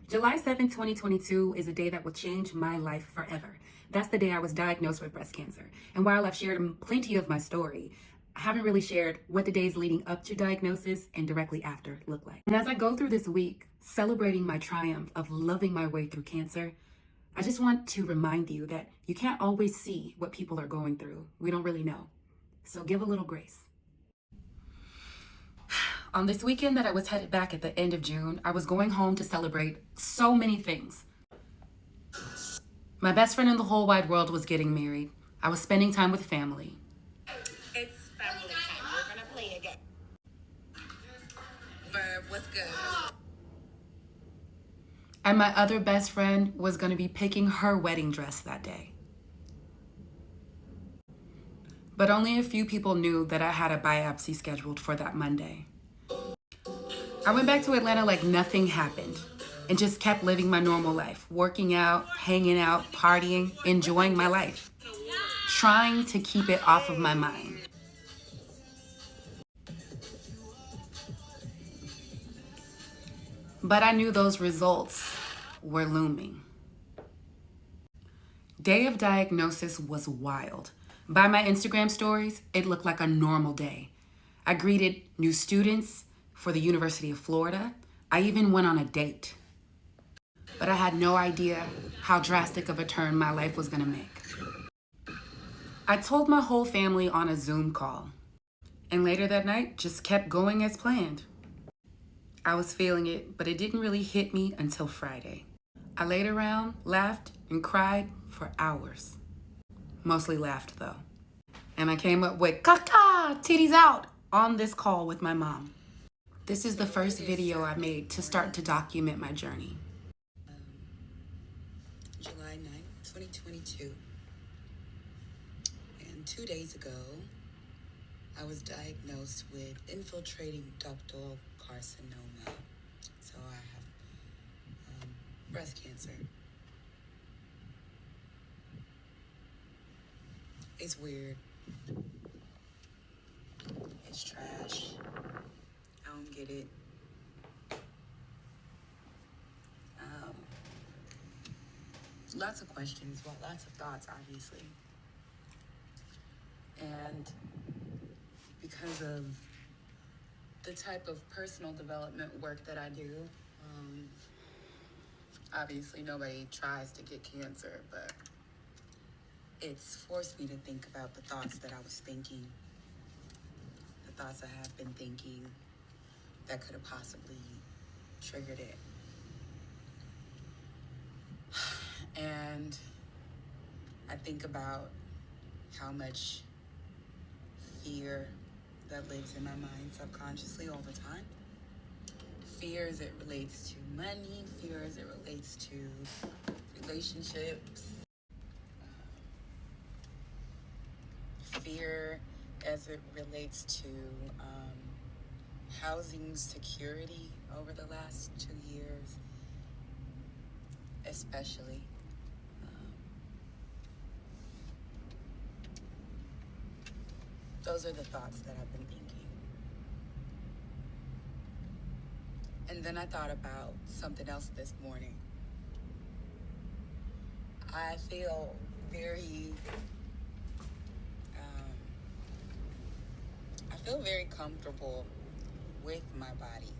July 7th, 2022 is a day that will change my life forever. That's the day I was diagnosed with breast cancer. And while I've shared plenty of my story, I haven't really shared what the days leading up to diagnosis and directly after look like. And as I go through this week, celebrating my triumph of loving my way through cancer, I just want to remind you that you can't always see what people are going through. We don't really know. So give a little grace. On this weekend that I was headed back at the end of June, I was going home to celebrate so many things. My best friend in the whole wide world was getting married. I was spending time with family. It's family time. We're gonna play again. Verb, what's good? And my other best friend was going to be picking her wedding dress that day. But only a few people knew that I had a biopsy scheduled for that Monday. I went back to Atlanta like nothing happened and just kept living my normal life, working out, hanging out, partying, enjoying my life, trying to keep it off of my mind. But I knew those results were looming. Day of diagnosis was wild. By my Instagram stories, it looked like a normal day. I greeted new students for the University of Florida. I even went on a date. But I had no idea how drastic of a turn my life was gonna make. I told my whole family on a Zoom call, and later that night just kept going as planned. I was feeling it, but it didn't really hit me until Friday. I laid around, laughed, and cried for hours. Mostly laughed though. And I came up with "Kaka, titties out" on this call with my mom. This is the first video I made to start to document my journey. July 9th, 2022. And 2 days ago, I was diagnosed with infiltrating ductal carcinoma. So I have breast cancer. It's weird. It's trash. I don't get it. Lots of questions, well, lots of thoughts, obviously. And because of the type of personal development work that I do, obviously nobody tries to get cancer, but it's forced me to think about the thoughts that I was thinking, the thoughts I have been thinking that could have possibly triggered it. And I think about how much fear that lives in my mind subconsciously all the time. Fear as it relates to money, fear as it relates to relationships, fear as it relates to housing security over the last 2 years, especially. Those are the thoughts that I've been thinking. And then I thought about something else this morning. I feel very comfortable with my body.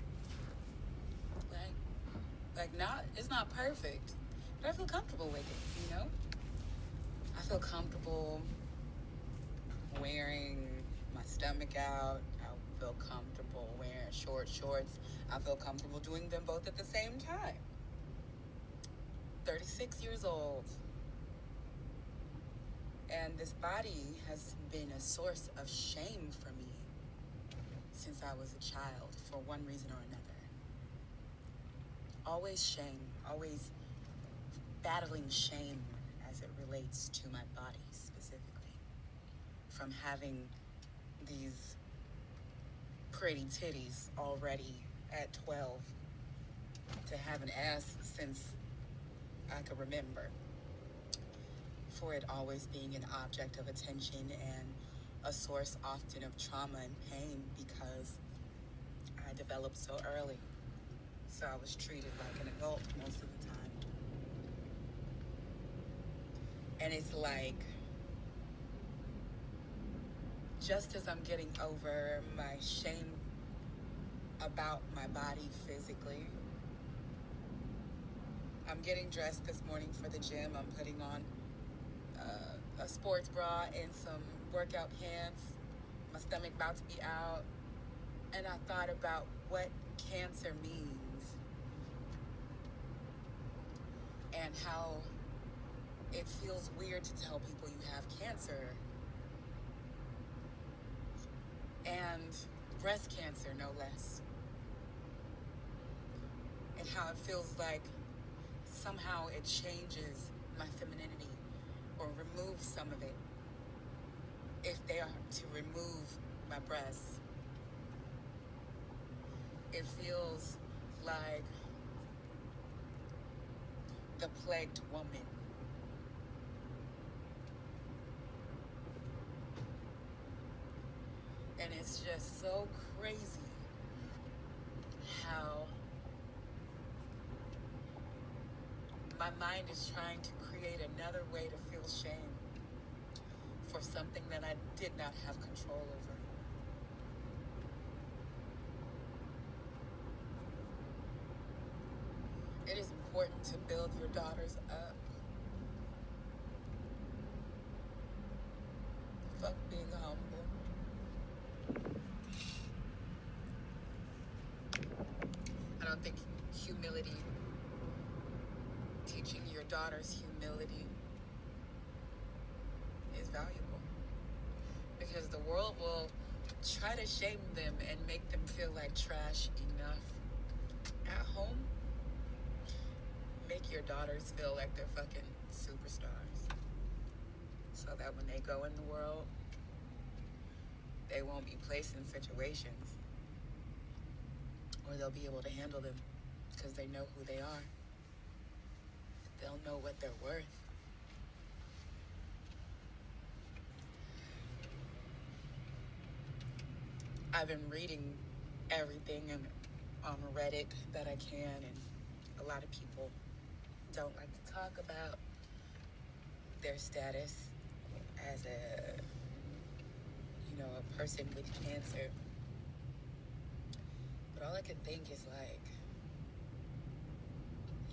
It's not perfect, but I feel comfortable with it, you know? I feel comfortable wearing my stomach out. I feel comfortable wearing short shorts. I feel comfortable doing them both at the same time. 36 years old. And this body has been a source of shame for me since I was a child, for one reason or another. Always shame, always battling shame as it relates to my body specifically. From having these pretty titties already at 12 to have an ass since I could remember. For it always being an object of attention and a source often of trauma and pain because I developed so early. So I was treated like an adult most of And it's like, just as I'm getting over my shame about my body physically, I'm getting dressed this morning for the gym. I'm putting on a sports bra and some workout pants. My stomach about to be out. And I thought about what cancer means and how it feels weird to tell people you have cancer. And breast cancer, no less. And how it feels like somehow it changes my femininity or removes some of it if they are to remove my breasts. It feels like the plagued woman. And it's just so crazy how my mind is trying to create another way to feel shame for something that I did not have control over. It is important to build your daughters up. Fuck being humble. I don't think humility, teaching your daughters humility is valuable. Because the world will try to shame them and make them feel like trash enough. At home, make your daughters feel like they're fucking superstars. So that when they go in the world, they won't be placed in situations, or they'll be able to handle them because they know who they are. They'll know what they're worth. I've been reading everything on Reddit that I can, and a lot of people don't like to talk about their status as a person with cancer. But all I can think is like,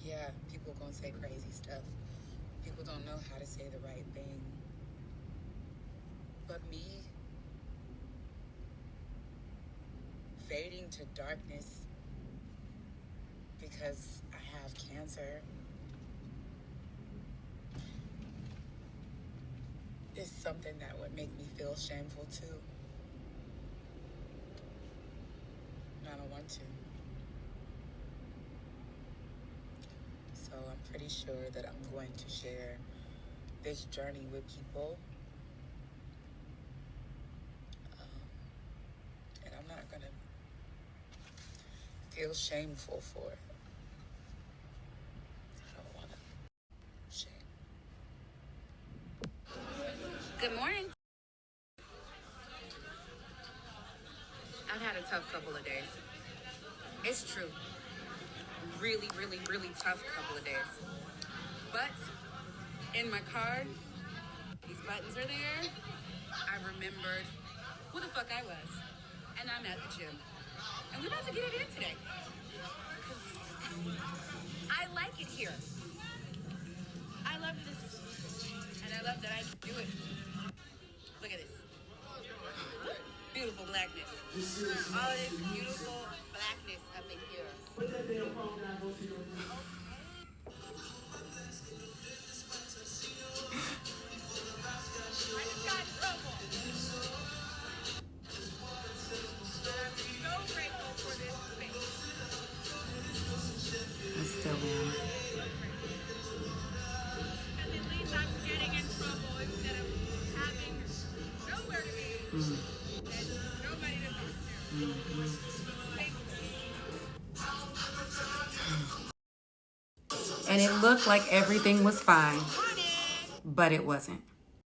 yeah, people gonna say crazy stuff. People don't know how to say the right thing. But me fading to darkness because I have cancer is something that would make me feel shameful too. And I don't want to. So I'm pretty sure that I'm going to share this journey with people. And I'm not going to feel shameful for it. I don't want to shame. Good morning. I've had a tough couple of days. It's true. Really, really, really tough couple of days. But in my car, these buttons are there. I remembered who the fuck I was. And I'm at the gym. And we're about to get it in today. I like it here. I love this. And I love that I can do it. Look at this. Beautiful blackness. All this beautiful blackness up in here. Put that damn phone down, go see your room. I just got in trouble. I'm so grateful for this space. I still am. Because at least I'm getting in trouble instead of having nowhere to be. And nobody to talk to. And it looked like everything was fine, but it wasn't.